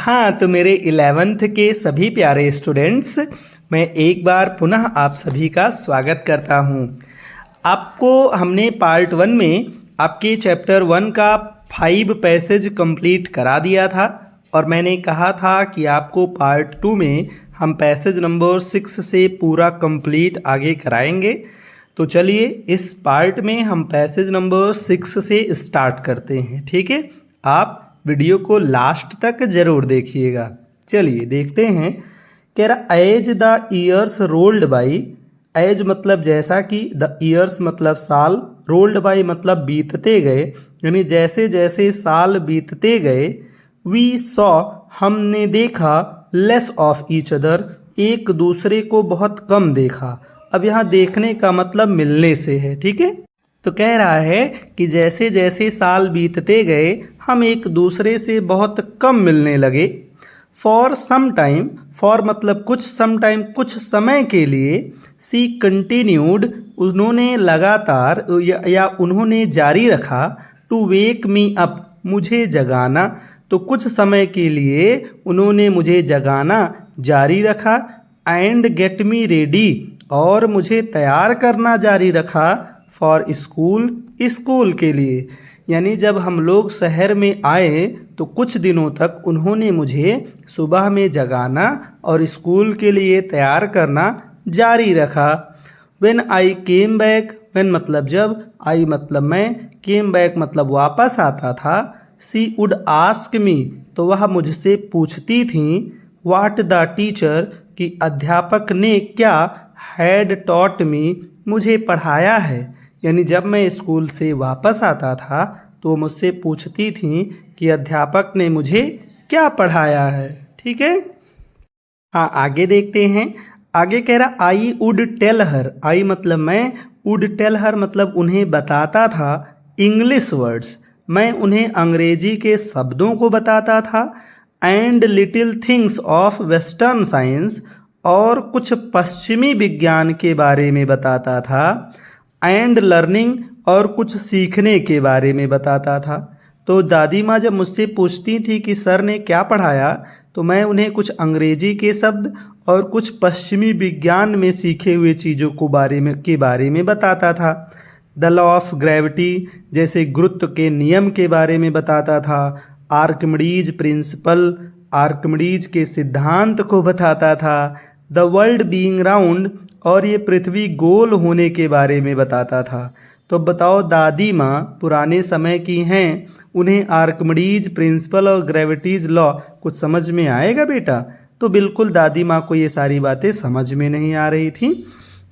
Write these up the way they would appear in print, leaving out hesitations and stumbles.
हाँ, तो मेरे 11th के सभी प्यारे स्टूडेंट्स, मैं एक बार पुनः आप सभी का स्वागत करता हूँ। आपको हमने पार्ट 1 में आपके चैप्टर 1 का 5 पैसेज कंप्लीट करा दिया था और मैंने कहा था कि आपको पार्ट 2 में हम पैसेज नंबर 6 से पूरा कंप्लीट आगे कराएंगे। तो चलिए इस पार्ट में हम पैसेज नंबर 6 से स्टार्ट करते हैं, ठीक है। आप वीडियो को लास्ट तक जरूर देखिएगा। चलिए देखते हैं। कह रहा as the years rolled by, as मतलब जैसा कि, द ईयर्स मतलब साल, रोल्ड बाई मतलब बीतते गए, यानी जैसे जैसे साल बीतते गए, वी सॉ हमने देखा, लेस ऑफ ईच अदर एक दूसरे को बहुत कम देखा। अब यहाँ देखने का मतलब मिलने से है, ठीक है। तो कह रहा है कि जैसे जैसे साल बीतते गए हम एक दूसरे से बहुत कम मिलने लगे। फॉर सम टाइम, फॉर मतलब कुछ, सम टाइम कुछ समय के लिए, सी कंटिन्यूड उन्होंने लगातार या उन्होंने जारी रखा, टू वेक मी अप मुझे जगाना। तो कुछ समय के लिए उन्होंने मुझे जगाना जारी रखा, एंड गेट मी रेडी और मुझे तैयार करना जारी रखा, फॉर स्कूल स्कूल के लिए। यानी जब हम लोग शहर में आए तो कुछ दिनों तक उन्होंने मुझे सुबह में जगाना और स्कूल के लिए तैयार करना जारी रखा। When I came back, when मतलब जब, आई मतलब मैं, केम बैक मतलब वापस आता था, सी वुड आस्क मी तो वह मुझसे पूछती थी, व्हाट द टीचर कि अध्यापक ने क्या, हैड टॉट मी मुझे पढ़ाया है। यानी जब मैं स्कूल से वापस आता था तो मुझसे पूछती थी कि अध्यापक ने मुझे क्या पढ़ाया है, ठीक है। हाँ, आगे देखते हैं। आगे कह रहा आई वुड टेल हर, आई मतलब मैं, वुड टेल हर मतलब उन्हें बताता था, इंग्लिश वर्ड्स मैं उन्हें अंग्रेजी के शब्दों को बताता था, and little things of western science और कुछ पश्चिमी विज्ञान के बारे में बताता था, एंड लर्निंग और कुछ सीखने के बारे में बताता था। तो दादी माँ जब मुझसे पूछती थी कि सर ने क्या पढ़ाया तो मैं उन्हें कुछ अंग्रेजी के शब्द और कुछ पश्चिमी विज्ञान में सीखे हुए चीज़ों को बारे में बताता था। द लॉ ऑफ ग्रेविटी जैसे गुरुत्व के नियम के बारे में बताता था, आर्किमिडीज प्रिंसिपल आर्किमिडीज के सिद्धांत को बताता था, द वर्ल्ड बीइंग राउंड और ये पृथ्वी गोल होने के बारे में बताता था। तो बताओ दादी माँ पुराने समय की हैं, उन्हें आर्किमिडीज प्रिंसिपल और ग्रेविटीज लॉ कुछ समझ में आएगा बेटा? तो बिल्कुल दादी माँ को ये सारी बातें समझ में नहीं आ रही थी।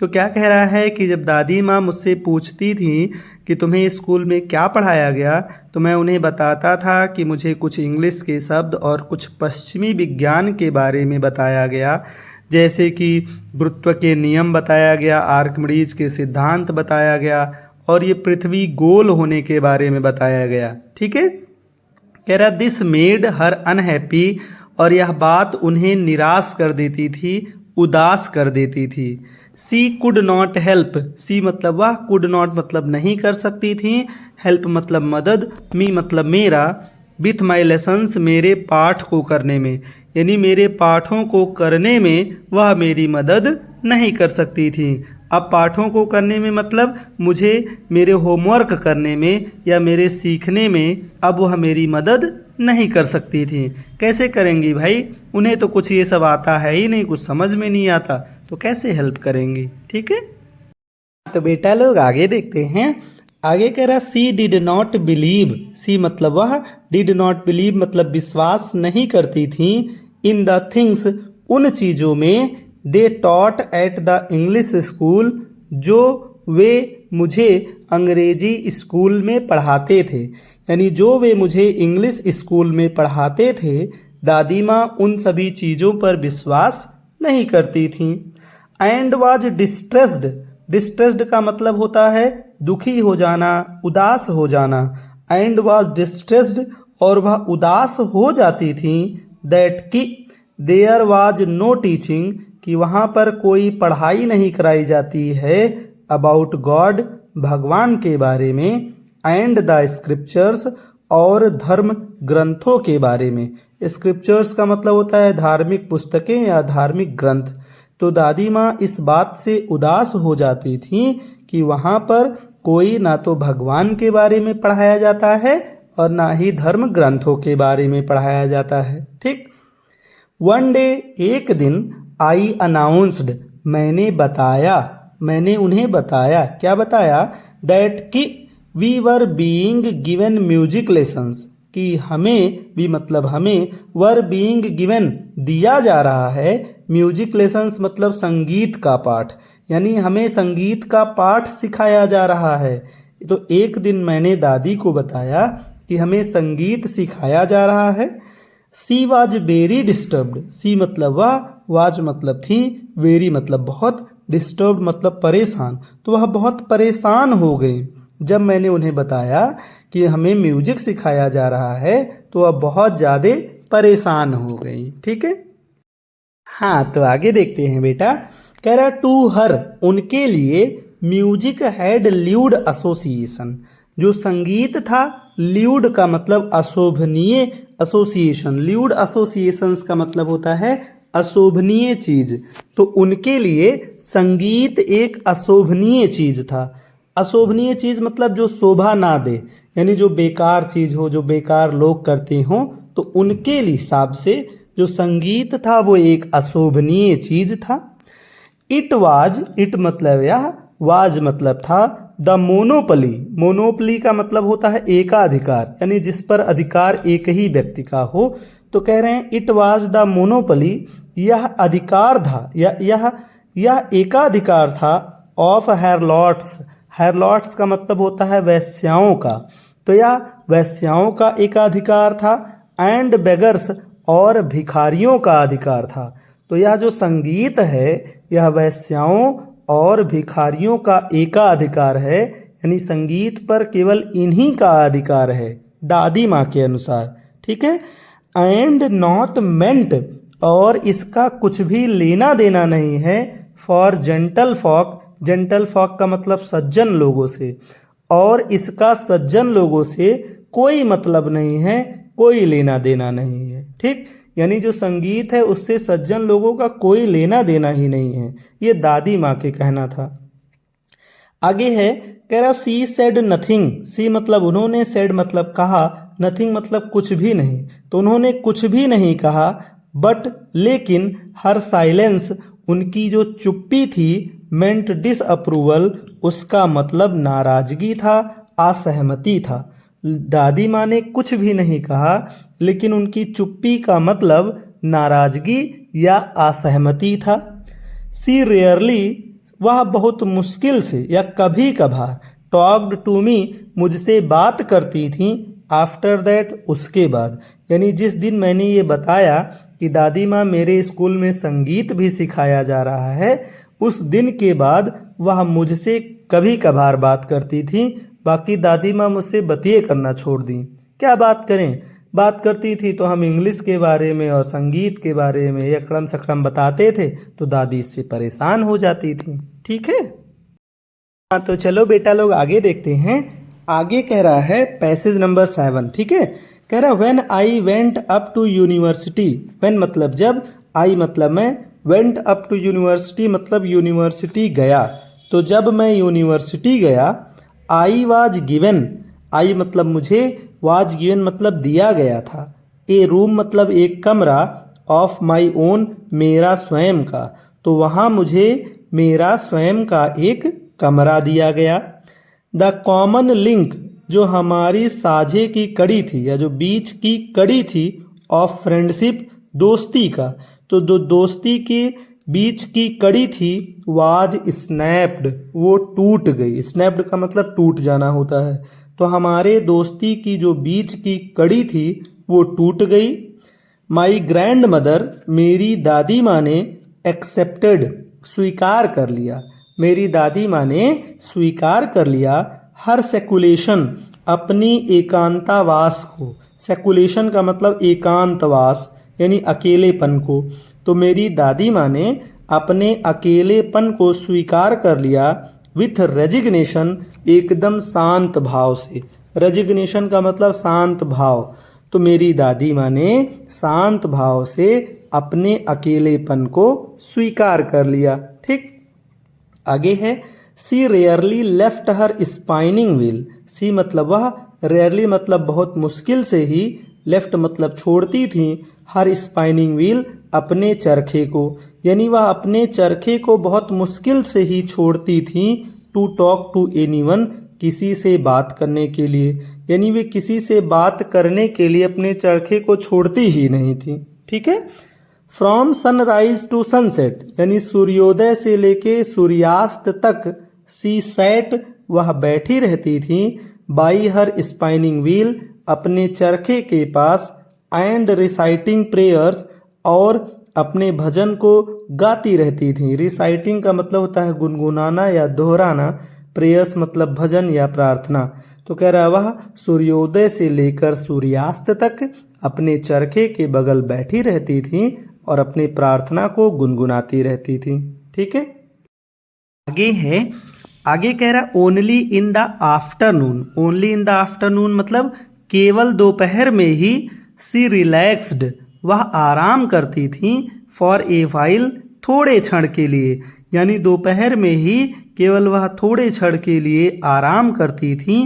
तो क्या कह रहा है कि जब दादी माँ मुझसे पूछती थी कि तुम्हें स्कूल में क्या पढ़ाया गया तो मैं उन्हें बताता था कि मुझे कुछ इंग्लिश के शब्द और कुछ पश्चिमी विज्ञान के बारे में बताया गया, जैसे कि गुरुत्व के नियम बताया गया, आर्किमिडीज के सिद्धांत बताया गया और ये पृथ्वी गोल होने के बारे में बताया गया, ठीक है। कह रहा दिस मेड हर अनहैप्पी और यह बात उन्हें निराश कर देती थी, उदास कर देती थी। सी कुड नॉट हेल्प, सी मतलब वह, कुड नॉट मतलब नहीं कर सकती थी, हेल्प मतलब मदद, मी मतलब मेरा, विथ माई लेसन्स मेरे पाठ को करने में, यानी मेरे पाठों को करने में वह मेरी मदद नहीं कर सकती थी। अब पाठों को करने में मतलब मुझे मेरे होमवर्क करने में या मेरे सीखने में अब वह मेरी मदद नहीं कर सकती थी। कैसे करेंगी भाई, उन्हें तो कुछ ये सब आता है ही नहीं, कुछ समझ में नहीं आता, तो कैसे हेल्प करेंगी, ठीक है। तो बेटा लोग आगे देखते हैं। आगे कह रहा सी डिड नॉट बिलीव, सी मतलब वह, डिड नॉट बिलीव मतलब विश्वास नहीं करती थी, इन द थिंग्स उन चीज़ों में, they taught at the English school जो वे मुझे अंग्रेजी स्कूल में पढ़ाते थे, यानी जो वे मुझे इंग्लिश स्कूल में पढ़ाते थे दादी माँ उन सभी चीज़ों पर विश्वास नहीं करती थी। एंड वाज डिस्ट्रेस्ड, डिस्ट्रेस्ड का मतलब होता है दुखी हो जाना, उदास हो जाना, एंड वाज डिस्ट्रेस्ड और वह उदास हो जाती थी, दैट कि देयर वाज नो टीचिंग कि वहाँ पर कोई पढ़ाई नहीं कराई जाती है, अबाउट गॉड भगवान के बारे में, एंड द स्क्रिप्चर्स और धर्म ग्रंथों के बारे में, स्क्रिप्चर्स का मतलब होता है धार्मिक पुस्तकें या धार्मिक ग्रंथ। तो दादी माँ इस बात से उदास हो जाती थी कि वहाँ पर कोई ना तो भगवान के बारे में पढ़ाया जाता है और ना ही धर्म ग्रंथों के बारे में पढ़ाया जाता है। ठीक। वन डे, एक दिन, आई अनाउंस्ड, मैंने उन्हें बताया, क्या बताया, दैट कि we were being given music lessons, कि हमें, भी मतलब हमें, वर बीइंग गिवन दिया जा रहा है, म्यूजिक लेसन्स मतलब संगीत का पाठ, यानी हमें संगीत का पाठ सिखाया जा रहा है। तो एक दिन मैंने दादी को बताया कि हमें संगीत सिखाया जा रहा है। सी वाज वेरी डिस्टर्ब्ड, सी मतलब वह, वाज मतलब थी, वेरी मतलब बहुत, डिस्टर्ब्ड मतलब परेशान, तो वह बहुत परेशान हो गई जब मैंने उन्हें बताया कि हमें म्यूजिक सिखाया जा रहा है, तो वह बहुत ज़्यादा परेशान हो गई। ठीक है। हाँ, तो आगे देखते हैं बेटा। कह रहा टू हर, उनके लिए, म्यूजिक हैड ल्यूड एसोसिएशन, जो संगीत था, ल्यूड का मतलब अशोभनीय, एसोसिएशन, ल्यूड एसोसिएशंस का मतलब होता है अशोभनीय चीज। तो उनके लिए संगीत एक अशोभनीय चीज था। अशोभनीय चीज मतलब जो शोभा ना दे, यानी जो बेकार चीज हो, जो बेकार लोग करते हो, तो उनके हिसाब से जो संगीत था वो एक अशोभनीय चीज था। इट वाज, इट मतलब यह, वाज मतलब था, द मोनोपली, मोनोपली का मतलब होता है एकाधिकार, यानी जिस पर अधिकार एक ही व्यक्ति का हो। तो कह रहे हैं इट वाज द मोनोपली, यह अधिकार था, यह एकाधिकार था, ऑफ हैरलॉट्स, हैरलॉट्स का मतलब होता है वैश्याओं का, तो यह वैश्याओं का एकाधिकार था, एंड बेगर्स, और भिखारियों का अधिकार था। तो यह जो संगीत है यह वैश्याओं और भिखारियों का एकाधिकार है, यानी संगीत पर केवल इन्हीं का अधिकार है दादी माँ के अनुसार। ठीक है। एंड नॉट मेंट, और इसका कुछ भी लेना देना नहीं है, for gentle folk, gentle folk का मतलब सज्जन लोगों से, और इसका सज्जन लोगों से कोई मतलब नहीं है, कोई लेना देना नहीं है। ठीक। यानी जो संगीत है उससे सज्जन लोगों का कोई लेना देना ही नहीं है, ये दादी माँ के कहना था। आगे है, कह रहा सी सेड नथिंग, सी मतलब उन्होंने, सेड मतलब कहा, नथिंग मतलब कुछ भी नहीं, तो उन्होंने कुछ भी नहीं कहा, बट लेकिन, हर साइलेंस, उनकी जो चुप्पी थी, मेंट डिसअप्रूवल, उसका मतलब नाराजगी था, असहमति था। दादी माँ ने कुछ भी नहीं कहा, लेकिन उनकी चुप्पी का मतलब नाराजगी या असहमति था। सी रेयरली, वह बहुत मुश्किल से या कभी कभार, टॉक्ड टू मी, मुझसे बात करती थी, आफ्टर दैट, उसके बाद, यानी जिस दिन मैंने ये बताया कि दादी माँ मेरे स्कूल में संगीत भी सिखाया जा रहा है, उस दिन के बाद वह मुझसे कभी कभार बात करती थी, बाकी दादी माँ मुझसे बतिये करना छोड़ दी। क्या बात करें, बात करती थी तो हम इंग्लिश के बारे में और संगीत के बारे में यकड़म सकड़म बताते थे, तो दादी इससे परेशान हो जाती थी। ठीक है। हाँ, तो चलो बेटा लोग आगे देखते हैं। आगे कह रहा है पैसेज नंबर 7। ठीक है। कह रहा when I went up to university, when मतलब जब, आई मतलब मैं, वेंट अप टू यूनिवर्सिटी मतलब यूनिवर्सिटी गया, तो जब मैं यूनिवर्सिटी गया, आई वाज गिवन, आई मतलब मुझे, वाज गिवन मतलब दिया गया था, ए रूम मतलब एक कमरा, ऑफ माई ओन मेरा स्वयं का, तो वहाँ मुझे मेरा स्वयं का एक कमरा दिया गया। द कॉमन लिंक, जो हमारी साझे की कड़ी थी या जो बीच की कड़ी थी, ऑफ फ्रेंडशिप, दोस्ती का, तो जो दोस्ती के बीच की कड़ी थी, वाज स्नैप्ड, वो टूट गई। स्नैप्ड का मतलब टूट जाना होता है, तो हमारे दोस्ती की जो बीच की कड़ी थी वो टूट गई। माई ग्रैंड मदर, मेरी दादी माँ ने, एक्सेप्टेड, स्वीकार कर लिया, मेरी दादी माँ ने स्वीकार कर लिया, हर सेकुलेशन, अपनी एकांतावास को, सेकुलेशन का मतलब एकांतवास यानी अकेलेपन को, तो मेरी दादी माँ ने अपने अकेलेपन को स्वीकार कर लिया, विथ रेजिग्नेशन, एकदम शांत भाव से, रेजिग्नेशन का मतलब शांत भाव, तो मेरी दादी माँ ने शांत भाव से अपने अकेलेपन को स्वीकार कर लिया। ठीक, आगे है she rarely left her spinning wheel. She मतलब वह, रेयरली मतलब बहुत मुश्किल से ही, लेफ्ट मतलब छोड़ती थी, हर स्पाइनिंग व्हील अपने चरखे को, यानी वह अपने चरखे को बहुत मुश्किल से ही छोड़ती थी, टू टॉक टू एनीवन, किसी से बात करने के लिए, यानी वे किसी से बात करने के लिए अपने चरखे को छोड़ती ही नहीं थी। ठीक है, फ्रॉम सनराइज टू सनसेट, यानी सूर्योदय से लेके सूर्यास्त तक, सी सैट वह बैठी रहती थी, बाई हर स्पाइनिंग व्हील अपने चरखे के पास, एंड रिसाइटिंग प्रेयर्स और अपने भजन को गाती रहती थी। रिसाइटिंग का मतलब होता है गुनगुनाना या दोहराना, प्रेयर्स मतलब भजन या प्रार्थना। तो कह रहा वह सूर्योदय से लेकर सूर्यास्त तक अपने चरखे के बगल बैठी रहती थी और अपनी प्रार्थना को गुनगुनाती रहती थी। ठीक है, आगे कह रहा only in the afternoon. Only in the afternoon मतलब केवल दोपहर में ही, सी रिलैक्स्ड वह आराम करती थी, फॉर ए वाइल थोड़े क्षण के लिए, यानी दोपहर में ही केवल वह थोड़े क्षण के लिए आराम करती थी,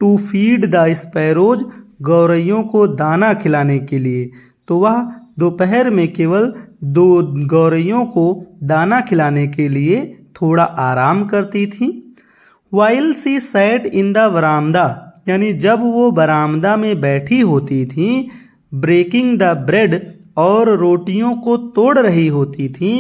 टू फीड द स्पैरोज गौरैयों को दाना खिलाने के लिए। तो वह दोपहर में केवल दो गौरैयों को दाना खिलाने के लिए थोड़ा आराम करती थी। While she sat in the verandah, यानी जब वो बरामदा में बैठी होती थी, ब्रेकिंग द ब्रेड और रोटियों को तोड़ रही होती थी,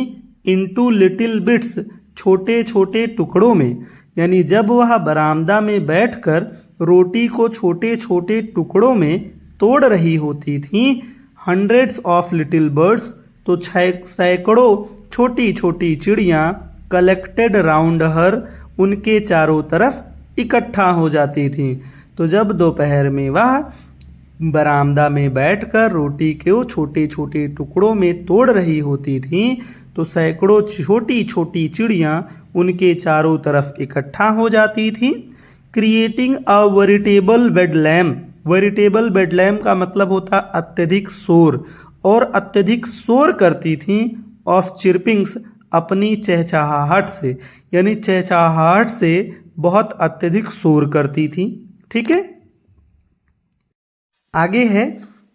इनटू लिटिल बिट्स छोटे छोटे टुकड़ों में, यानी जब वह बरामदा में बैठकर रोटी को छोटे छोटे टुकड़ों में तोड़ रही होती थी, हंड्रेड्स ऑफ लिटिल बर्ड्स तो सैकड़ों छोटी छोटी चिड़ियाँ, कलेक्टेड राउंड हर उनके चारों तरफ इकट्ठा हो जाती थी। तो जब दोपहर में वह बरामदा में बैठकर रोटी को छोटे छोटे टुकड़ों में तोड़ रही होती थी, तो सैकड़ों छोटी छोटी चिड़ियाँ उनके चारों तरफ इकट्ठा हो जाती थी। Creating a veritable bedlam. Veritable bedlam का मतलब होता अत्यधिक शोर, और अत्यधिक शोर करती थी, ऑफ चिरपिंग्स अपनी चहचहाहट से, यानी चहचहाहट से बहुत अत्यधिक शोर करती थी। ठीक है, आगे है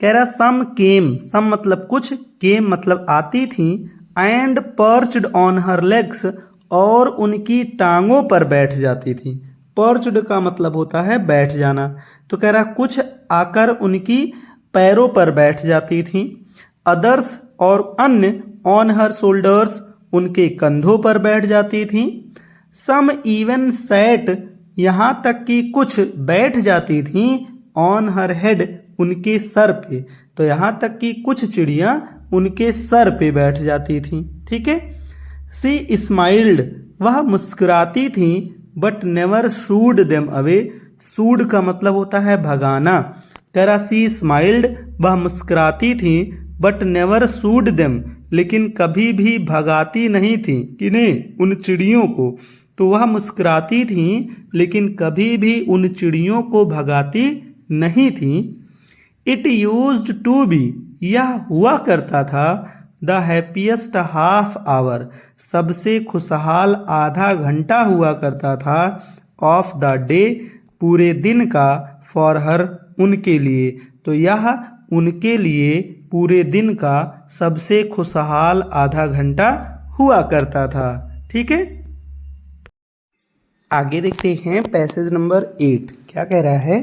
कह रहा सम केम, सम मतलब कुछ, केम मतलब आती थी, एंड पर्च्ड ऑन हर लेग्स और उनकी टांगों पर बैठ जाती थी। पर्च्ड का मतलब होता है बैठ जाना, तो कह रहा कुछ आकर उनकी पैरों पर बैठ जाती थी। अदर्स और अन्य ऑन हर शोल्डर्स उनके कंधों पर बैठ जाती थी। सम इवन सैट यहाँ तक कि कुछ बैठ जाती थी, ऑन हर हेड उनके सर पे, तो यहाँ तक कि कुछ चिड़ियाँ उनके सर पे बैठ जाती थी। ठीक है, सी स्माइल्ड वह मुस्कुराती थी, but never should them away. Should का मतलब होता है भगाना, कह रहा सी स्माइल्ड वह मुस्कुराती थी, बट नेवर शूड देम लेकिन कभी भी भगाती नहीं थी, कि नहीं उन चिड़ियों को। तो वह मुस्कुराती थी लेकिन कभी भी उन चिड़ियों को भगाती नहीं थी। इट यूज्ड टू बी यह हुआ करता था, द हैप्पीएस्ट हाफ आवर सबसे खुशहाल आधा घंटा हुआ करता था, ऑफ द डे पूरे दिन का, फॉर हर उनके लिए। तो यह उनके लिए पूरे दिन का सबसे खुशहाल आधा घंटा हुआ करता था। ठीक है, आगे देखते हैं पैसेज नंबर 8 क्या कह रहा है।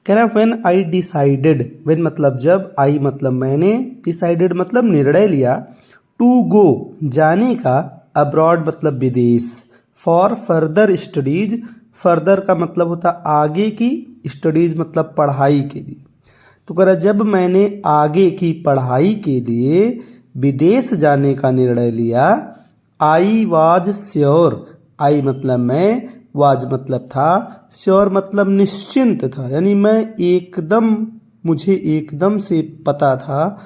कह रहा व्हेन आई डिसाइडेड, व्हेन मतलब जब, आई मतलब मैंने, डिसाइडेड मतलब निर्णय लिया, टू गो जाने का, अब्रॉड मतलब विदेश, फॉर फर्दर स्टडीज, फर्दर का मतलब होता आगे की, स्टडीज मतलब पढ़ाई के लिए। तो कह रहा जब मैंने आगे की पढ़ाई के लिए विदेश जाने का निर्णय लिया, आई वाज श्योर, आई मतलब मैं, वाज मतलब था, श्योर मतलब निश्चिंत था, यानी मैं एकदम, मुझे एकदम से पता था,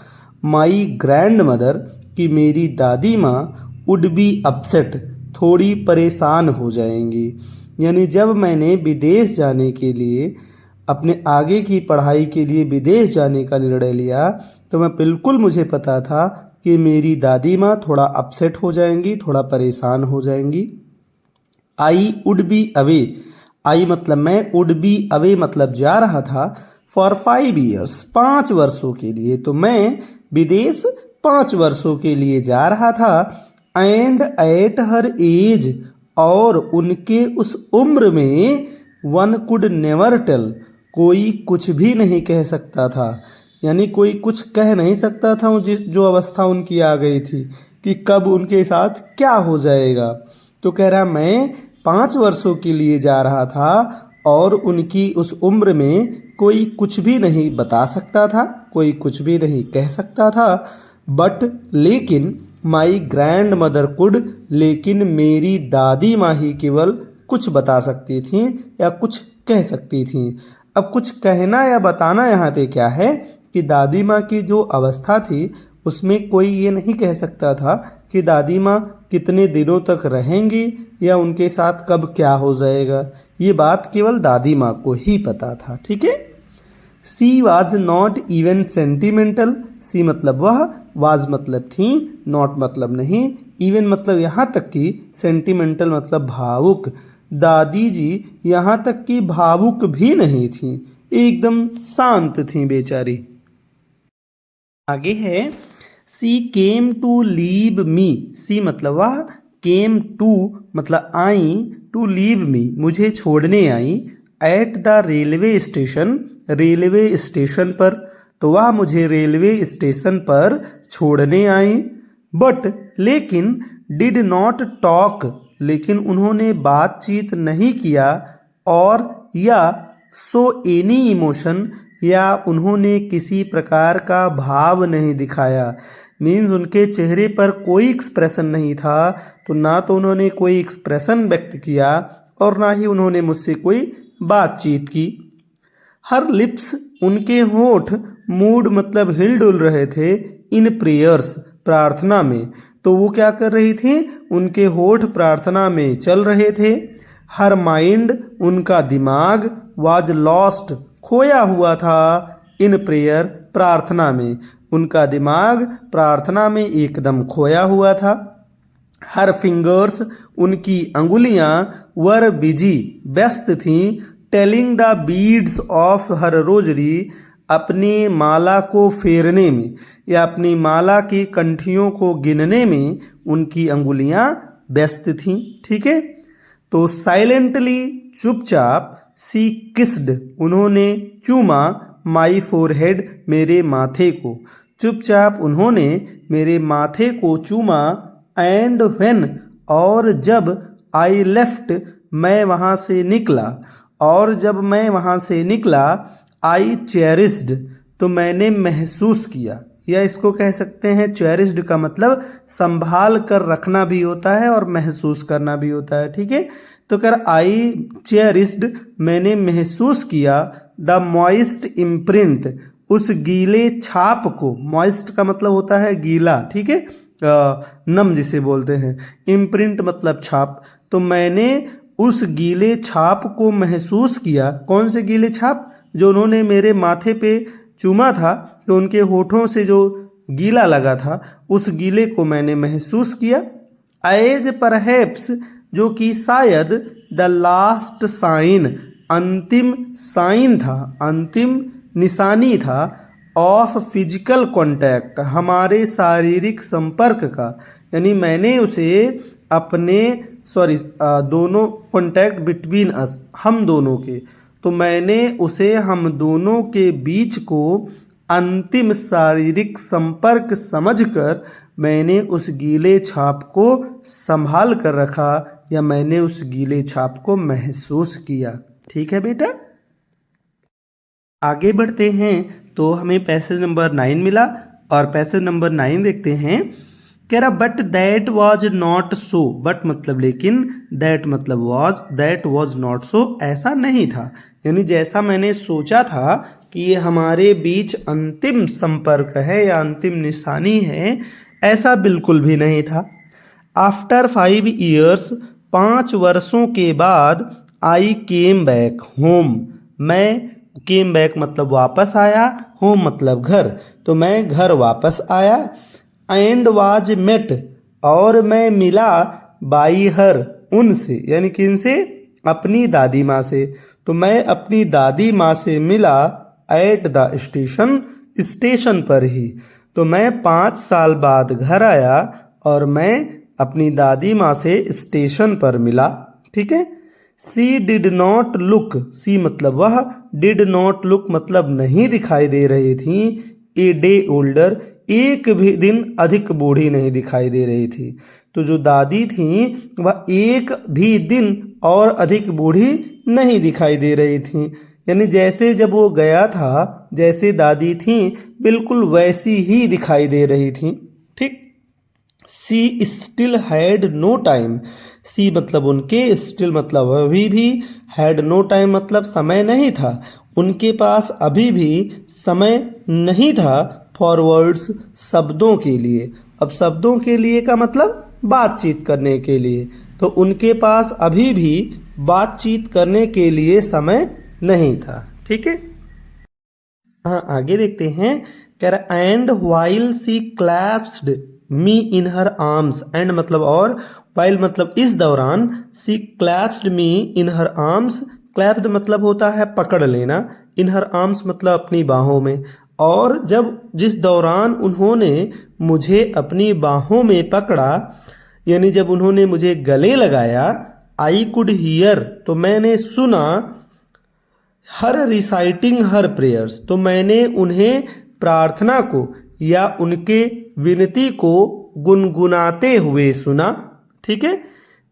माई ग्रैंड मदर कि मेरी दादी माँ वुड बी अपसेट थोड़ी परेशान हो जाएंगी। यानी जब मैंने विदेश जाने के लिए अपने आगे की पढ़ाई के लिए विदेश जाने का निर्णय लिया तो मुझे पता था कि मेरी दादी माँ थोड़ा अपसेट हो जाएंगी, थोड़ा परेशान हो जाएंगी। आई वुड बी अवे, आई मतलब मैं, वुड बी अवे मतलब जा रहा था, फॉर 5 ईयर्स 5 वर्षों के लिए, तो मैं विदेश 5 वर्षों के लिए जा रहा था। एंड एट हर एज, और उनके उस उम्र में, वन कुड नेवर टेल, कोई कुछ भी नहीं कह सकता था, यानी कोई कुछ कह नहीं सकता था जो अवस्था उनकी आ गई थी कि कब उनके साथ क्या हो जाएगा। तो कह रहा मैं 5 वर्षों के लिए जा रहा था और उनकी उस उम्र में कोई कुछ भी नहीं बता सकता था, कोई कुछ भी नहीं कह सकता था। बट लेकिन माई ग्रैंड मदर कुड, लेकिन मेरी दादी माँ ही केवल कुछ बता सकती थी या कुछ कह सकती थी। अब कुछ कहना या बताना यहाँ पे क्या है कि दादी माँ की जो अवस्था थी उसमें कोई ये नहीं कह सकता था कि दादी माँ कितने दिनों तक रहेंगी या उनके साथ कब क्या हो जाएगा। ये बात केवल दादी माँ को ही पता था। ठीक है। She was not even sentimental, she मतलब वह, वाज मतलब थी, नॉट मतलब नहीं, इवन मतलब यहाँ तक कि, सेंटिमेंटल मतलब भावुक। दादी जी यहाँ तक कि भावुक भी नहीं थी, एकदम शांत थी बेचारी। आगे है सी केम टू लीव मी, सी मतलब वह, केम टू मतलब आई, टू लीव मी मुझे छोड़ने आई, at the railway station, railway station पर, तो वह मुझे रेलवे स्टेशन पर छोड़ने आई। बट लेकिन डिड नॉट टॉक, लेकिन उन्होंने बातचीत नहीं किया, और या सो एनी इमोशन, या उन्होंने किसी प्रकार का भाव नहीं दिखाया। मीन्स उनके चेहरे पर कोई एक्सप्रेशन नहीं था, तो ना तो उन्होंने कोई एक्सप्रेशन व्यक्त किया और ना ही उन्होंने मुझसे कोई बातचीत की। हर लिप्स, उनके होठ, मूड मतलब हिल डुल रहे थे, इन प्रेयर्स प्रार्थना में, तो वो क्या कर रही थी, उनके होठ प्रार्थना में चल रहे थे। हर माइंड, उनका दिमाग, वाज लॉस्ट खोया हुआ था, इन प्रेयर प्रार्थना में, उनका दिमाग प्रार्थना में एकदम खोया हुआ था। हर फिंगर्स, उनकी अंगुलियां, वर बिजी व्यस्त थीं, telling the beads of her rosary, अपनी माला को फेरने में या अपनी माला की कंठियों को गिनने में उनकी अंगुलियां व्यस्त थीं। ठीक है। तो साइलेंटली चुपचाप, सी किस्ड उन्होंने चूमा, माई फोरहेड मेरे माथे को, चुपचाप उन्होंने मेरे माथे को चूमा। एंड व्हेन और जब, आई लेफ्ट मैं वहाँ से निकला, और जब मैं वहाँ से निकला, आई चेरिस्ड तो मैंने महसूस किया, या इसको कह सकते हैं चेरिस्ड का मतलब संभाल कर रखना भी होता है और महसूस करना भी होता है। ठीक है। तो कर आई चेरिस्ड मैंने महसूस किया, द मॉइस्ट इम्प्रिंट उस गीले छाप को, मॉइस्ट का मतलब होता है गीला, ठीक है, नम जिसे बोलते हैं, इम्प्रिंट मतलब छाप, तो मैंने उस गीले छाप को महसूस किया। कौन से गीले छाप, जो उन्होंने मेरे माथे पे चूमा था, तो उनके होठों से जो गीला लगा था उस गीले को मैंने महसूस किया। एज परहैप्स जो कि शायद, द लास्ट साइन अंतिम साइन था, अंतिम निशानी था, ऑफ फिजिकल कॉन्टैक्ट हमारे शारीरिक संपर्क का, यानी मैंने उसे अपने दोनों कॉन्टैक्ट बिटवीन अस हम दोनों के, तो मैंने उसे हम दोनों के बीच को अंतिम शारीरिक संपर्क समझकर मैंने उस गीले छाप को संभाल कर रखा, या मैंने उस गीले छाप को महसूस किया। ठीक है बेटा। आगे बढ़ते हैं तो हमें पैसेज नंबर 9 मिला, और पैसेज नंबर 9 देखते हैं। कह रहा but that was not so, but मतलब लेकिन, दैट मतलब was, that was not so ऐसा नहीं था, यानी जैसा मैंने सोचा था कि ये हमारे बीच अंतिम संपर्क है या अंतिम निशानी है, ऐसा बिल्कुल भी नहीं था। आफ्टर 5 ईयर्स 5 वर्षों के बाद, आई केम बैक होम मैं केम बैक मतलब वापस आया, होम मतलब घर, तो मैं घर वापस आया। एंड वाज मेट और मैं मिला, बाई हर उनसे, यानी किनसे, अपनी दादी माँ से। तो मैं अपनी दादी माँ से मिला एट द स्टेशन, स्टेशन पर ही। तो मैं 5 साल बाद घर आया और मैं अपनी दादी माँ से स्टेशन पर मिला। ठीक है। सी डिड नॉट लुक, सी मतलब वह, डिड नॉट लुक मतलब नहीं दिखाई दे रही थी, ए डे ओल्डर एक भी दिन अधिक बूढ़ी नहीं दिखाई दे रही थी। तो जो दादी थी वह एक भी दिन और अधिक बूढ़ी नहीं दिखाई दे रही थी, यानी जैसे जब वो गया था जैसे दादी थी बिल्कुल वैसी ही दिखाई दे रही थी। ठीक। सी स्टिल हैड नो टाइम, सी मतलब उनके, स्टिल मतलब अभी भी, हैड नो टाइम मतलब समय नहीं था, उनके पास अभी भी समय नहीं था, फॉरवर्ड्स शब्दों के लिए। अब शब्दों के लिए का मतलब बातचीत करने के लिए, तो उनके पास अभी भी बातचीत करने के लिए समय नहीं था। ठीक है। हाँ, आगे देखते हैं। कह रहा and while she clasped me in her arms, and मतलब और, वाइल मतलब इस दौरान, सी clasped me in her arms, clapped मतलब होता है पकड़ लेना, इन हर आर्म्स मतलब अपनी बाहों में। और जब जिस दौरान उन्होंने मुझे अपनी बाहों में पकड़ा, यानी जब उन्होंने मुझे गले लगाया, आई कुड हियर तो मैंने सुना, हर रिसाइटिंग हर प्रेयर्स तो मैंने उन्हें प्रार्थना को या उनके विनती को गुनगुनाते हुए सुना। ठीक है।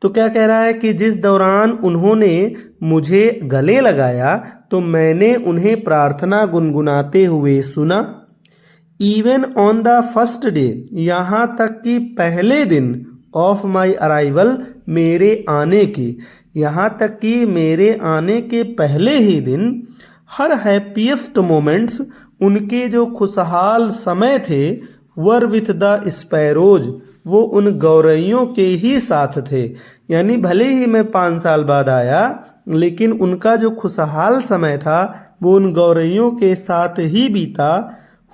तो क्या कह रहा है कि जिस दौरान उन्होंने मुझे गले लगाया तो मैंने उन्हें प्रार्थना गुनगुनाते हुए सुना। Even on the first day, यहाँ तक कि पहले दिन, ऑफ माई अराइवल मेरे आने के, यहाँ तक कि मेरे आने के पहले ही दिन, हर हैप्पीएस्ट मोमेंट्स उनके जो खुशहाल समय थे, वर विथ द स्पैरोज वो उन गौरैयों के ही साथ थे। यानी भले ही मैं 5 साल बाद आया लेकिन उनका जो खुशहाल समय था वो उन गौरैयों के साथ ही बीता।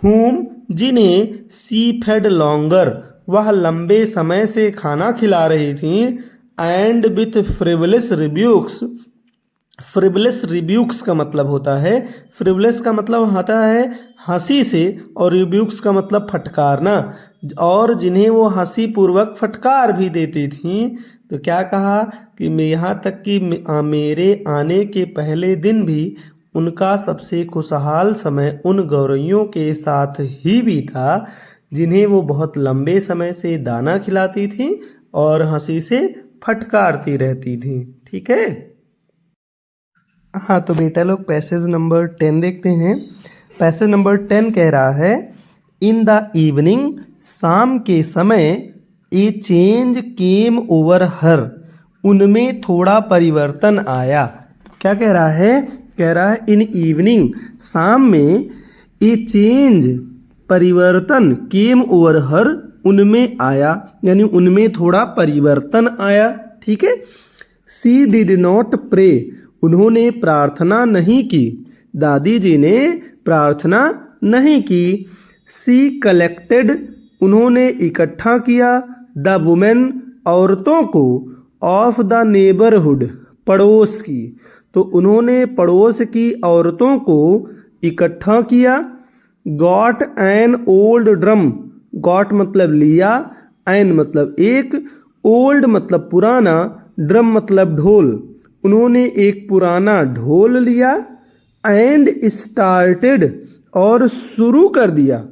हुम जिन्हें सी फेड लॉन्गर वह लंबे समय से खाना खिला रही थी। एंड विथ फ्रिवलेस रिब्यूक्स, फ्रिवलेस रिब्यूक्स का मतलब होता है, फ्रिवलेस का मतलब होता है हंसी से, और रिब्यूक्स का मतलब फटकारना, और जिन्हें वो हंसी पूर्वक फटकार भी देती थी। तो क्या कहा कि मैं यहाँ तक कि मेरे आने के पहले दिन भी उनका सबसे खुशहाल समय उन गौरैयों के साथ ही बीता जिन्हें वो बहुत लंबे समय से दाना खिलाती थी और हंसी से फटकारती रहती थी। ठीक है। हाँ, तो बेटा लोग पैसेज नंबर 10 देखते हैं। पैसेज नंबर 10 कह रहा है, इन द इवनिंग शाम के समय, ए चेंज केम ओवर हर उनमें थोड़ा परिवर्तन आया। क्या कह रहा है? कह रहा है इन इवनिंग शाम में, ए चेंज परिवर्तन, केम ओवर हर उनमें आया, यानी उनमें थोड़ा परिवर्तन आया। ठीक है। सी डिड नॉट प्रे उन्होंने प्रार्थना नहीं की, दादी जी ने प्रार्थना नहीं की। सी कलेक्टेड उन्होंने इकट्ठा किया, द वुमेन औरतों को, ऑफ द नेबरहुड पड़ोस की, तो उन्होंने पड़ोस की औरतों को इकट्ठा किया। Got an old drum, got मतलब लिया, एन मतलब एक, ओल्ड मतलब पुराना, ड्रम मतलब ढोल, उन्होंने एक पुराना ढोल लिया। एंड स्टार्टेड और शुरू कर दिया,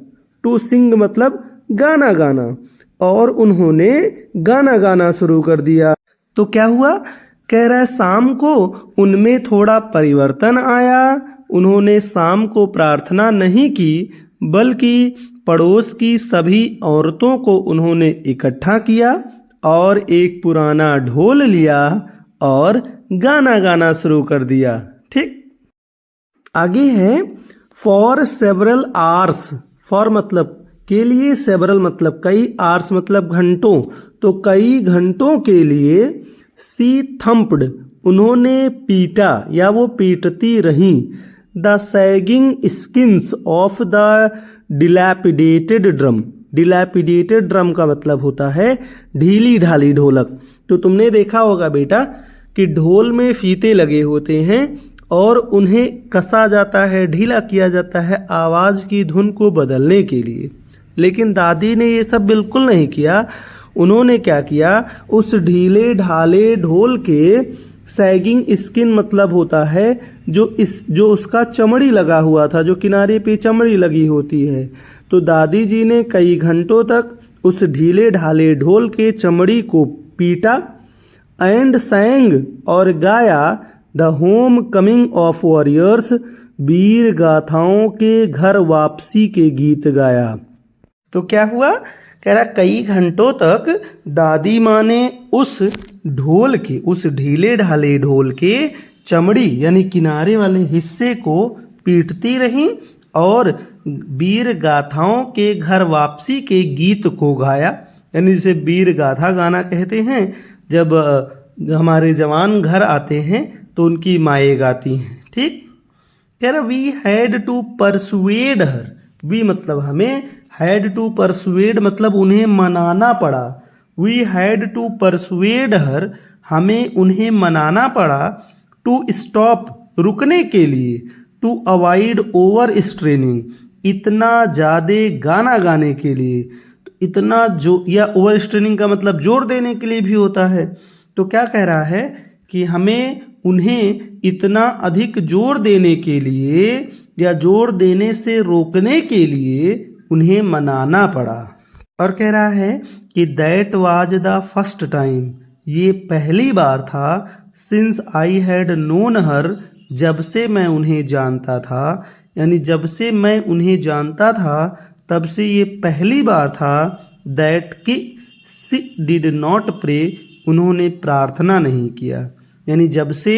टू सिंग मतलब गाना गाना, और उन्होंने गाना गाना शुरू कर दिया। तो क्या हुआ? कह रहा है शाम को उनमें थोड़ा परिवर्तन आया, उन्होंने शाम को प्रार्थना नहीं की बल्कि पड़ोस की सभी औरतों को उन्होंने इकट्ठा किया और एक पुराना ढोल लिया और गाना गाना शुरू कर दिया। ठीक। आगे है फॉर सेवरल आवर्स, फॉर मतलब के लिए, सेवरल मतलब कई, आवर्स मतलब घंटों, तो कई घंटों के लिए। सी थम्प्ड उन्होंने पीटा या वो पीटती रहीं, the sagging skins of the dilapidated drum. Dilapidated drum का मतलब होता है ढीली ढाली ढोलक। तो तुमने देखा होगा बेटा कि ढोल में फीते लगे होते हैं और उन्हें कसा जाता है, ढीला किया जाता है आवाज़ की धुन को बदलने के लिए। लेकिन दादी ने ये सब बिल्कुल नहीं किया। उन्होंने क्या किया, उस ढीले ढाले ढोल के सैगिंग स्किन मतलब होता है जो उसका चमड़ी लगा हुआ था, जो किनारे पे चमड़ी लगी होती है। तो दादी जी ने कई घंटों तक उस ढीले ढाले ढोल के चमड़ी को पीटा एंड सैंग और गाया the home coming of warriors, वीर गाथाओं के घर वापसी के गीत गाया। तो क्या हुआ, कह रहा कई घंटों तक दादी माँ ने उस ढोल के, उस ढीले ढाले ढोल के चमड़ी यानी किनारे वाले हिस्से को पीटती रहीं और वीर गाथाओं के घर वापसी के गीत को गाया। यानी जिसे वीर गाथा गाना कहते हैं, जब हमारे जवान घर आते हैं तो उनकी माएँ गाती हैं। ठीक, कह रहा we had to persuade her. We मतलब हमें, हैड टू परसुएड मतलब उन्हें मनाना पड़ा। We had to persuade her, हमें उन्हें मनाना पड़ा। टू स्टॉप रुकने के लिए, टू अवॉइड ओवर स्ट्रेनिंग इतना ज़्यादा गाना गाने के लिए। तो इतना जो या ओवर स्ट्रेनिंग का मतलब जोर देने के लिए भी होता है। तो क्या कह रहा है कि हमें उन्हें इतना अधिक जोर देने के लिए या जोर देने से रोकने के लिए उन्हें मनाना पड़ा। और कह रहा है कि that was the first time, ये पहली बार था, सिंस आई हैड नोन हर, जब से मैं उन्हें जानता था। यानी जब से मैं उन्हें जानता था तब से ये पहली बार था दैट कि सी डिड नॉट प्रे, उन्होंने प्रार्थना नहीं किया। यानी जब से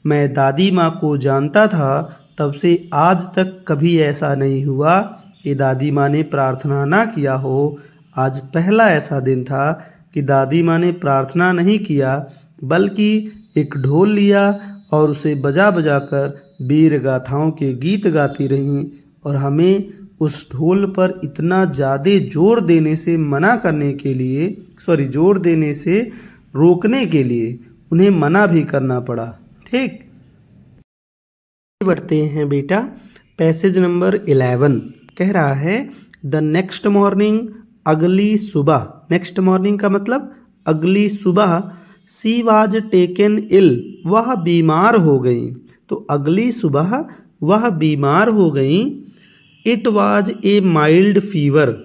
मैं दादी माँ को जानता था तब से आज तक कभी ऐसा नहीं हुआ कि दादी माँ ने प्रार्थना ना किया हो। आज पहला ऐसा दिन था कि दादी माँ ने प्रार्थना नहीं किया, बल्कि एक ढोल लिया और उसे बजा बजा कर वीर गाथाओं के गीत गाती रहीं। और हमें उस ढोल पर इतना ज़्यादा जोर देने से मना करने के लिए, जोर देने से रोकने के लिए उन्हें मना भी करना पड़ा। ठीक, बढ़ते हैं बेटा, पैसेज नंबर 11 कह रहा है द नेक्स्ट मॉर्निंग, अगली सुबह। नेक्स्ट मॉर्निंग का मतलब अगली सुबह। सी वाज टेकन इल, वह बीमार हो गई। तो अगली सुबह वह बीमार हो गई। It was a mild fever,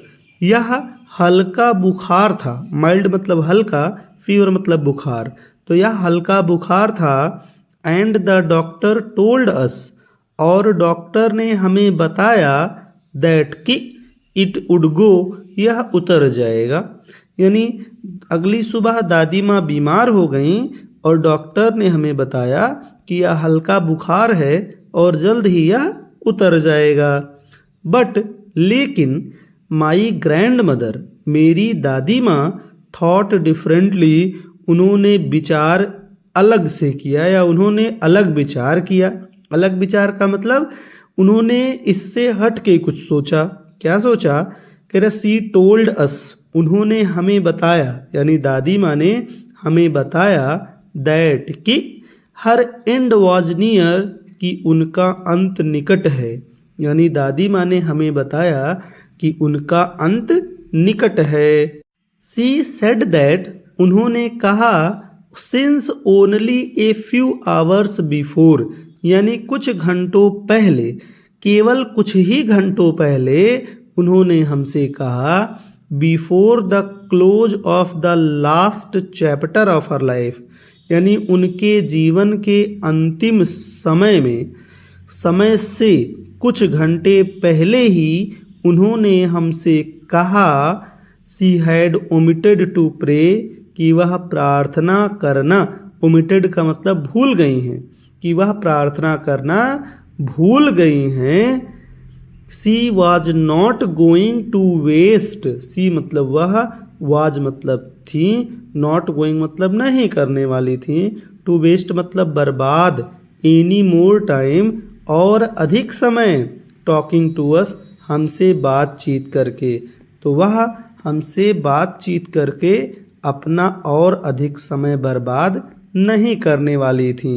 यह हल्का बुखार था। माइल्ड मतलब हल्का, फीवर मतलब बुखार। तो यह हल्का बुखार था। And the doctor told us, और डॉक्टर ने हमें बताया दैट कि इट वुड गो, यह उतर जाएगा। यानी अगली सुबह दादी माँ बीमार हो गई और डॉक्टर ने हमें बताया कि यह हल्का बुखार है और जल्द ही यह उतर जाएगा। बट लेकिन माई ग्रैंड मदर, मेरी दादी माँ, थॉट डिफरेंटली, उन्होंने विचार अलग से किया या उन्होंने अलग विचार किया। अलग विचार का मतलब उन्होंने इससे हट के कुछ सोचा। क्या सोचा, कह रहा सी टोल्ड अस, उन्होंने हमें बताया, यानी दादी माँ ने हमें बताया दैट कि हर एंड वॉज नियर, कि उनका अंत निकट है। यानी दादी माँ ने हमें बताया कि उनका अंत निकट है। सी सेड दैट, उन्होंने कहा, since only a few hours before, यानी कुछ घंटों पहले, केवल कुछ ही घंटों पहले उन्होंने हमसे कहा, before the close of the last chapter of her life, यानी उनके जीवन के अंतिम समय में, समय से कुछ घंटे पहले ही उन्होंने हमसे कहा, she had omitted to pray, कि वह प्रार्थना करना, ओमिटेड का मतलब भूल गई हैं, कि वह प्रार्थना करना भूल गई हैं। She was not going to waste, she मतलब वह, वाज मतलब थी, नॉट गोइंग मतलब नहीं करने वाली थी, टू वेस्ट मतलब बर्बाद, एनी मोर टाइम, और अधिक समय टॉकिंग टू अस, हमसे बातचीत करके। तो वह हमसे बातचीत करके अपना और अधिक समय बर्बाद नहीं करने वाली थी।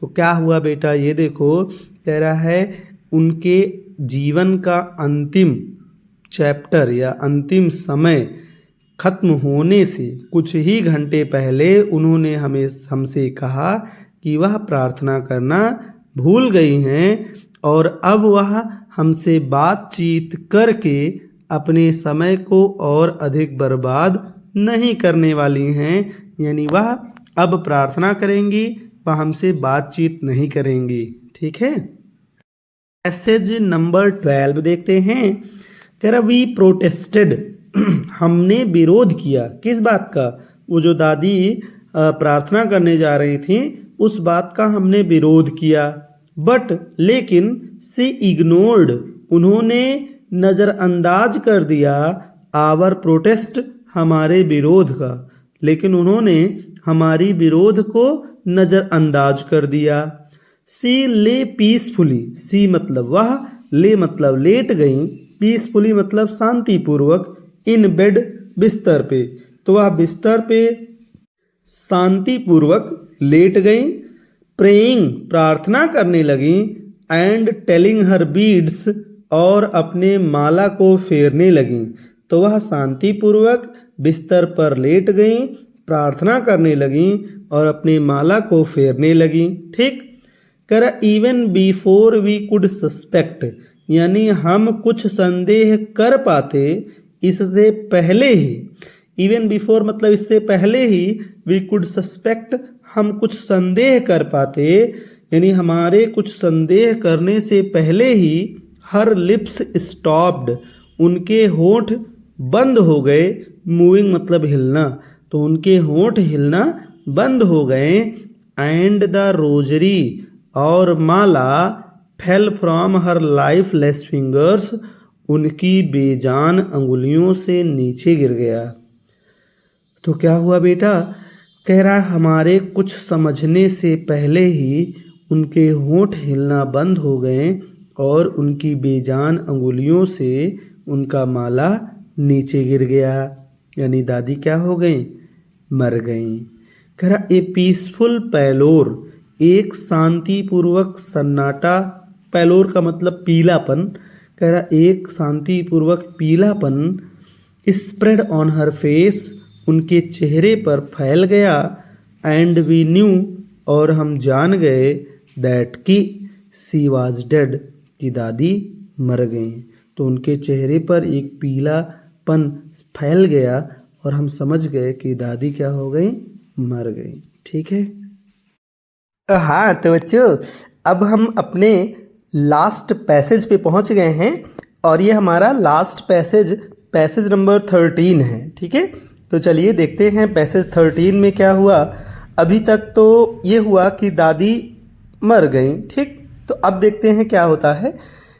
तो क्या हुआ बेटा, ये देखो कह रहा है उनके जीवन का अंतिम चैप्टर या अंतिम समय खत्म होने से कुछ ही घंटे पहले उन्होंने हमसे कहा कि वह प्रार्थना करना भूल गई हैं और अब वह हमसे बातचीत करके अपने समय को और अधिक बर्बाद नहीं करने वाली हैं। यानी वह अब प्रार्थना करेंगी, वह हमसे बातचीत नहीं करेंगी। ठीक है। मैसेज नंबर 12 देखते हैं। कह रहा वी प्रोटेस्टेड, हमने विरोध किया। किस बात का? वो जो दादी प्रार्थना करने जा रही थी उस बात का हमने विरोध किया। बट लेकिन सी इग्नोर्ड, उन्होंने नज़रअंदाज कर दिया आवर प्रोटेस्ट, हमारे विरोध का। लेकिन उन्होंने हमारी विरोध को नज़रअंदाज कर दिया। सी ले पीसफुली, सी मतलब वह, ले मतलब लेट गई, पीसफुली मतलब शांतिपूर्वक, इन बेड बिस्तर पे। तो वह बिस्तर पे शांतिपूर्वक लेट गई। प्रेइंग प्रार्थना करने लगी। एंड टेलिंग हर बीड्स और अपने माला को फेरने लगी। तो वह शांतिपूर्वक बिस्तर पर लेट गई, प्रार्थना करने लगी और अपने माला को फेरने लगी। ठीक। कर even before we could suspect, यानी हम कुछ संदेह कर पाते इससे पहले ही। इवन बिफोर मतलब इससे पहले ही, वी कुड सस्पेक्ट हम कुछ संदेह कर पाते, यानी हमारे कुछ संदेह करने से पहले ही हर लिप्स स्टॉप्ड, उनके होंठ बंद हो गए। मूविंग मतलब हिलना, तो उनके होंठ हिलना बंद हो गए। एंड द रोजरी, और माला fell from her lifeless fingers, उनकी बेजान अंगुलियों से नीचे गिर गया। तो क्या हुआ बेटा? कह रहा है हमारे कुछ समझने से पहले ही उनके होंठ हिलना बंद हो गए और उनकी बेजान अंगुलियों से उनका माला नीचे गिर गया। यानी दादी क्या हो गई? मर गई। कह रहा ए पीसफुल पैलोर, एक शांतिपूर्वक सन्नाटा, पैलोर का मतलब पीलापन। कह रहा एक शांतिपूर्वक पीलापन स्प्रेड ऑन हर फेस, उनके चेहरे पर फैल गया। एंड वी न्यू, और हम जान गए, दैट कि सी वाज डेड, कि दादी मर गई। तो उनके चेहरे पर एक पीलापन फैल गया और हम समझ गए कि दादी क्या हो गई? मर गई। ठीक है। हाँ तो बच्चों, अब हम अपने लास्ट पैसेज पे पहुंच गए हैं और ये हमारा लास्ट पैसेज नंबर 13 है। ठीक है। तो चलिए देखते हैं पैसेज 13 में क्या हुआ। अभी तक तो ये हुआ कि दादी मर गई। ठीक। तो अब देखते हैं क्या होता है।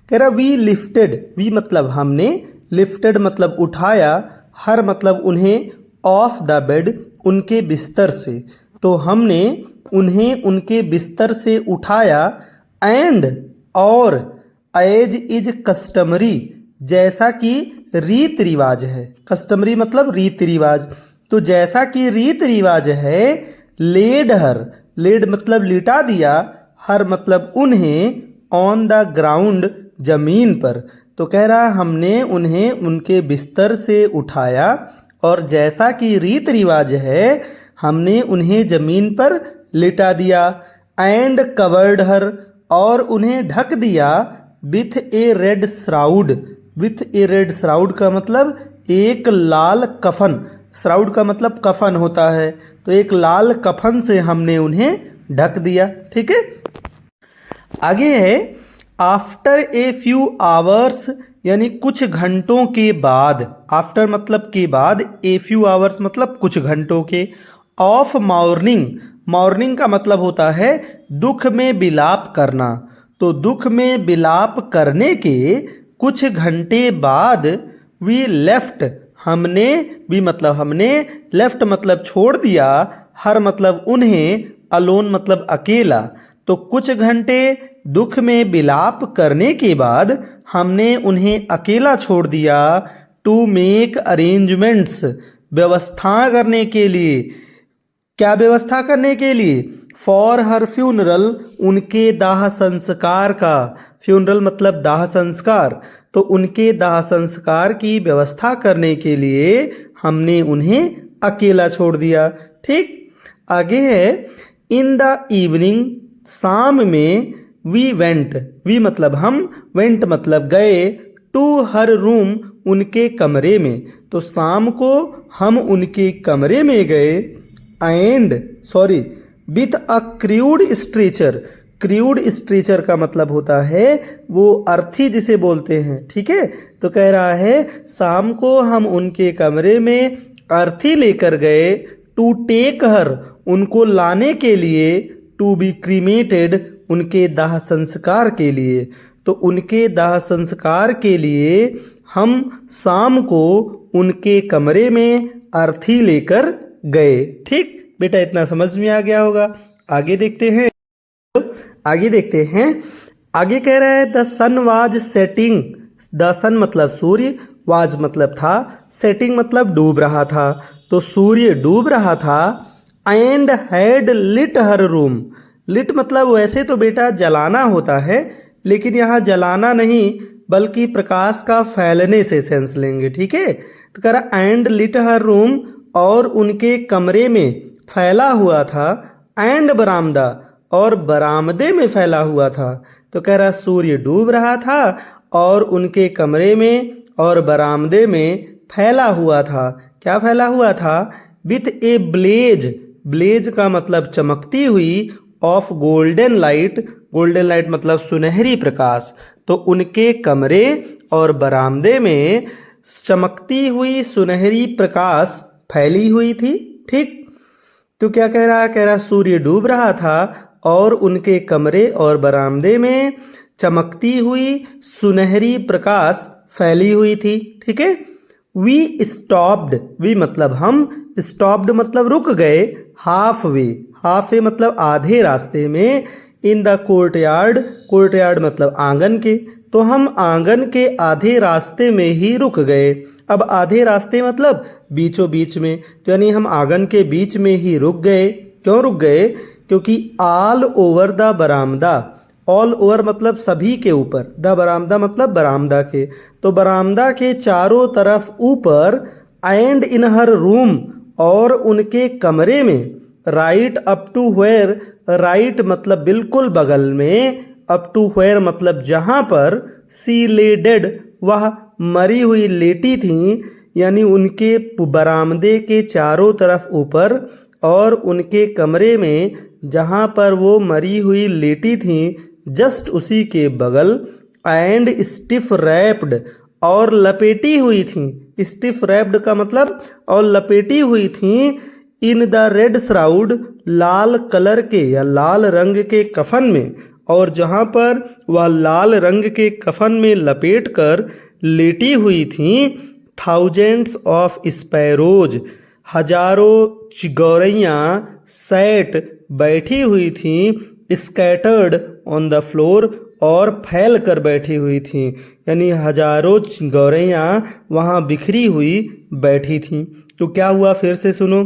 कह रहा वी लिफ्टेड, वी मतलब हमने, लिफ्टेड मतलब उठाया, हर मतलब उन्हें, ऑफ द बेड उनके बिस्तर से। तो हमने उन्हें उनके बिस्तर से उठाया। एंड और एज इज कस्टमरी, जैसा कि रीत रिवाज है। कस्टमरी मतलब रीत रिवाज। तो जैसा कि रीत रिवाज है, लेड हर, लेड मतलब लिटा दिया, हर मतलब उन्हें, ऑन द ग्राउंड जमीन पर। तो कह रहा हमने उन्हें उनके बिस्तर से उठाया और जैसा कि रीत रिवाज है हमने उन्हें जमीन पर लिटा दिया। एंड कवर्ड हर, और उन्हें ढक दिया, with A red shroud, with A red shroud का मतलब एक लाल कफन, श्राउड का मतलब कफन होता है, तो एक लाल कफन से हमने उन्हें ढक दिया। ठीक है। आगे है आफ्टर ए फ्यू आवर्स, यानी कुछ घंटों के बाद। आफ्टर मतलब के बाद, ए फ्यू आवर्स मतलब कुछ घंटों के। ऑफ मॉर्निंग, मॉर्निंग का मतलब होता है दुख में विलाप करना। तो दुख में विलाप करने के कुछ घंटे बाद, वी लेफ्ट, हमने, वी मतलब हमने, लेफ्ट मतलब छोड़ दिया, हर मतलब उन्हें, अलोन मतलब अकेला। तो कुछ घंटे दुख में विलाप करने के बाद हमने उन्हें अकेला छोड़ दिया टू मेक अरेंजमेंट्स, व्यवस्था करने के लिए। क्या व्यवस्था करने के लिए? फॉर हर फ्यूनरल, उनके दाह संस्कार का। फ्यूनरल मतलब दाह संस्कार, तो उनके दाह संस्कार की व्यवस्था करने के लिए हमने उन्हें अकेला छोड़ दिया। ठीक, आगे है इन द इवनिंग, शाम में वी वेंट, वी मतलब हम, वेंट मतलब गए, टू हर रूम, उनके कमरे में। तो शाम को हम उनके कमरे में गए with a crude stretcher. Crude stretcher का मतलब होता है वो अर्थी जिसे बोलते हैं। ठीक है, तो कह रहा है शाम को हम उनके कमरे में अर्थी लेकर गए टू टेक हर, उनको लाने के लिए, टू बी क्रीमेटेड, उनके दाह संस्कार के लिए। तो उनके दाह संस्कार के लिए हम शाम को उनके कमरे में अर्थी लेकर गए। ठीक बेटा, इतना समझ में आ गया होगा। आगे देखते हैं, आगे कह रहा है the sun was setting. The sun मतलब सूर्य, वाज मतलब था, सेटिंग मतलब डूब रहा था। तो सूर्य डूब रहा था। And had lit her room. Lit मतलब वैसे तो बेटा जलाना होता है, लेकिन यहाँ जलाना नहीं बल्कि प्रकाश का फैलने से सेंस लेंगे। ठीक है, तो कह रहा एंड लिट हर रूम, और उनके कमरे में फैला हुआ था, एंड बरामदा, और बरामदे में फैला हुआ था। तो कह रहा सूर्य डूब रहा था और उनके कमरे में और बरामदे में फैला हुआ था। क्या फैला हुआ था? विथ ए ब्लेज, ब्लेज का मतलब चमकती हुई, of golden light, golden light मतलब सुनहरी प्रकाश। तो उनके कमरे और बरामदे में चमकती हुई सुनहरी प्रकाश फैली हुई थी। ठीक, तो क्या कह रहा है? कह रहा सूर्य डूब रहा था और उनके कमरे और बरामदे में चमकती हुई सुनहरी प्रकाश फैली हुई थी। ठीक है, वी स्टॉप्ड, वी मतलब हम, स्टॉप्ड मतलब रुक गए, हाफ वे मतलब आधे रास्ते में, इन द कोर्टयार्ड, कोर्टयार्ड मतलब आंगन के, तो हम आंगन के आधे रास्ते में ही रुक गए। अब आधे रास्ते मतलब बीचों बीच में, तो यानी हम आंगन के बीच में ही रुक गए। क्यों रुक गए? क्योंकि ऑल ओवर द बरामदा, ऑल ओवर मतलब सभी के ऊपर, द बरामदा मतलब बरामदा के, तो बरामदा के चारों तरफ ऊपर, एंड इन हर रूम, और उनके कमरे में, right up to where, right मतलब बिल्कुल बगल में, अप टू वेयर मतलब जहाँ पर, सी ले डेड, वह मरी हुई लेटी थी, यानी उनके बरामदे के चारों तरफ ऊपर और उनके कमरे में जहाँ पर वो मरी हुई लेटी थी जस्ट उसी के बगल, एंड स्टिफ रैप्ड, और लपेटी हुई थी। स्टिफ रैप्ड का मतलब और लपेटी हुई थी, in the red shroud, Lal colour के या लाल रंग के कफन में, और जहाँ पर वह लाल रंग के कफन में लपेट कर लेटी हुई थी, थाउजेंड्स ऑफ स्पैरोज, हजारों चिगोरैयाँ, सैट बैठी हुई थी, स्कैटर्ड ऑन द फ्लोर, और फैल कर बैठी हुई थी, यानी हजारों चिगोरैयाँ वहाँ बिखरी हुई बैठी थी। तो क्या हुआ फिर से सुनो।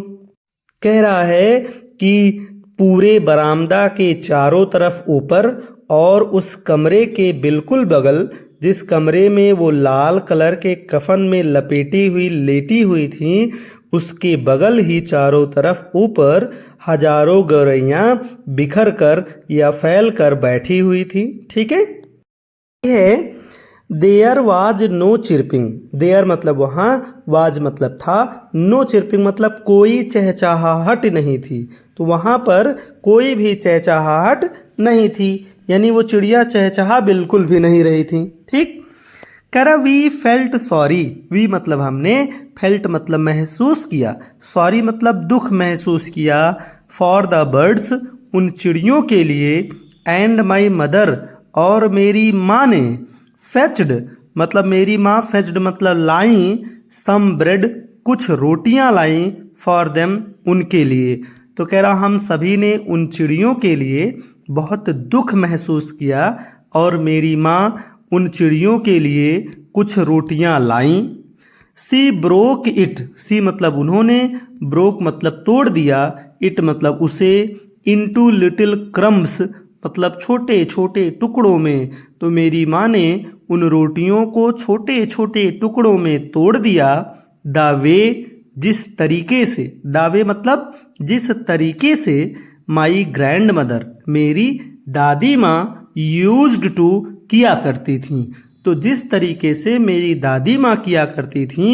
कह रहा है कि पूरे बरामदा के चारों तरफ ऊपर और उस कमरे के बिल्कुल बगल, जिस कमरे में वो लाल कलर के कफन में लपेटी हुई लेटी हुई थी, उसके बगल ही चारों तरफ ऊपर हजारों गौरैयाँ बिखर कर या फैल कर बैठी हुई थी। ठीक है, there was no chirping, there मतलब वहाँ, वाज मतलब था, नो चिरपिंग मतलब कोई चहचहाहट नहीं थी। तो वहाँ पर कोई भी चहचहाहट नहीं थी, यानी वो चिड़िया चहचहा बिल्कुल भी नहीं रही थी। ठीक, कह रहा वी फेल्ट सॉरी, वी मतलब हमने, फेल्ट मतलब महसूस किया, सॉरी मतलब दुख महसूस किया, फॉर द बर्ड्स, उन चिड़ियों के लिए, एंड माई मदर, और मेरी माँ ने, फेच्ड मतलब मेरी माँ, फेच्ड मतलब लाई, सम ब्रेड कुछ रोटियां लाई, फॉर देम उनके लिए। तो कह रहा हम सभी ने उन चिड़ियों के लिए बहुत दुख महसूस किया और मेरी माँ उन चिड़ियों के लिए कुछ रोटियां लाईं। सी ब्रोक इट, सी मतलब उन्होंने, ब्रोक मतलब तोड़ दिया, इट मतलब उसे, इनटू लिटिल क्रम्स मतलब छोटे छोटे टुकड़ों में। तो मेरी माँ ने उन रोटियों को छोटे छोटे टुकड़ों में तोड़ दिया। द वे, जिस तरीके से, दावे मतलब जिस तरीके से, माई ग्रैंड मदर मेरी दादी माँ यूज्ड टू किया करती थी। तो जिस तरीके से मेरी दादी माँ किया करती थी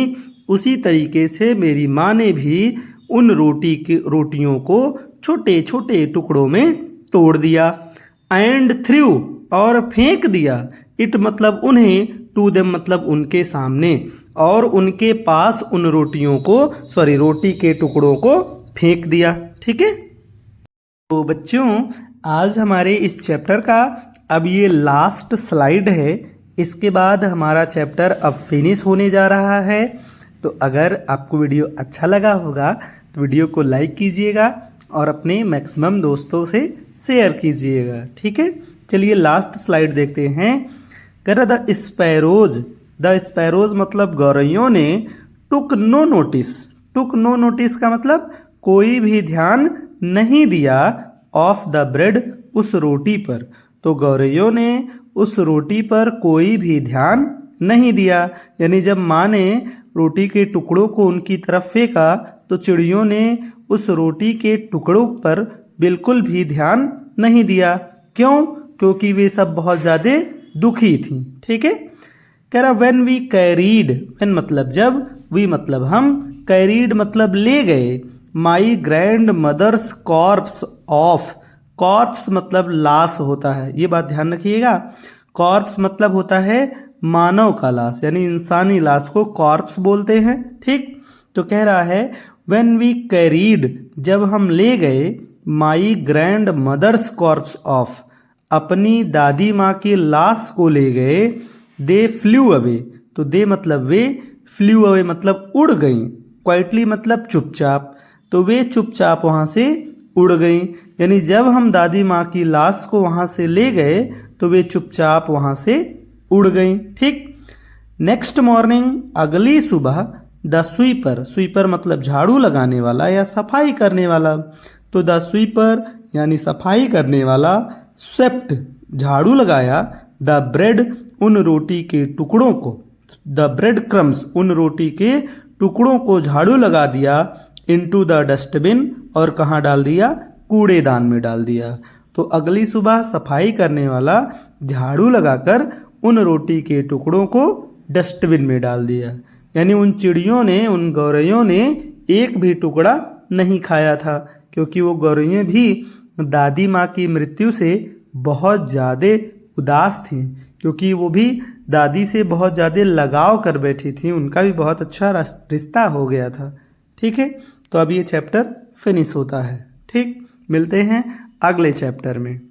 उसी तरीके से मेरी माँ ने भी उन रोटियों को छोटे छोटे टुकड़ों में तोड़ दिया। एंड थ्रू और फेंक दिया, इट मतलब उन्हें, टू देम मतलब उनके सामने, और उनके पास उन रोटी के टुकड़ों को फेंक दिया। ठीक है, तो बच्चों आज हमारे इस चैप्टर का अब ये लास्ट स्लाइड है, इसके बाद हमारा चैप्टर अब फिनिश होने जा रहा है। तो अगर आपको वीडियो अच्छा लगा होगा तो वीडियो को लाइक कीजिएगा और अपने मैक्सिमम दोस्तों से शेयर कीजिएगा। ठीक है, चलिए लास्ट स्लाइड देखते हैं। कर द स्पैरोज मतलब गौरैयों ने, took no notice, took no notice का मतलब कोई भी ध्यान नहीं दिया, ऑफ द ब्रेड उस रोटी पर। तो गौरैयों ने उस रोटी पर कोई भी ध्यान नहीं दिया, यानी जब माँ ने रोटी के टुकड़ों को उनकी तरफ फेंका तो चिड़ियों ने उस रोटी के टुकड़ों पर बिल्कुल भी ध्यान नहीं दिया। क्यों? क्योंकि वे सब बहुत ज़्यादा दुखी थीं। ठीक है, कह रहा व्हेन वी कैरीड, व्हेन मतलब जब, वी मतलब हम, कैरीड मतलब ले गए, my grandmother's corpse off, corpse मतलब लाश होता है, ये बात ध्यान रखिएगा। कॉर्प्स मतलब होता है मानव का लाश, यानी इंसानी लाश को कॉर्प्स बोलते हैं। ठीक, तो कह रहा है व्हेन वी कैरीड, जब हम ले गए, my grandmother's corpse off, अपनी दादी माँ की लाश को ले गए, दे फ्लू अवे, तो दे मतलब वे, फ्लू अवे मतलब उड़ गई, क्वाइटली मतलब चुपचाप, तो वे चुपचाप वहाँ से उड़ गई। यानी जब हम दादी माँ की लाश को वहाँ से ले गए तो वे चुपचाप वहाँ से उड़ गई। ठीक, नेक्स्ट मॉर्निंग अगली सुबह, द स्वीपर, स्वीपर मतलब झाड़ू लगाने वाला या सफाई करने वाला, तो द स्वीपर यानी सफाई करने वाला, स्वेप्ट झाड़ू लगाया, द ब्रेड उन रोटी के टुकड़ों को, द ब्रेड क्रम्स उन रोटी के टुकड़ों को झाड़ू लगा दिया, इनटू द डस्टबिन और कहाँ डाल दिया, कूड़ेदान में डाल दिया। तो अगली सुबह सफाई करने वाला झाड़ू लगाकर उन रोटी के टुकड़ों को डस्टबिन में डाल दिया, यानी उन चिड़ियों ने, उन गौरैयों ने एक भी टुकड़ा नहीं खाया था, क्योंकि वो गौरैयें भी दादी माँ की मृत्यु से बहुत ज़्यादा उदास थीं, क्योंकि वो भी दादी से बहुत ज़्यादा लगाव कर बैठी थी, उनका भी बहुत अच्छा रिश्ता हो गया था। ठीक है, तो अब ये चैप्टर फिनिश होता है। ठीक, मिलते हैं अगले चैप्टर में।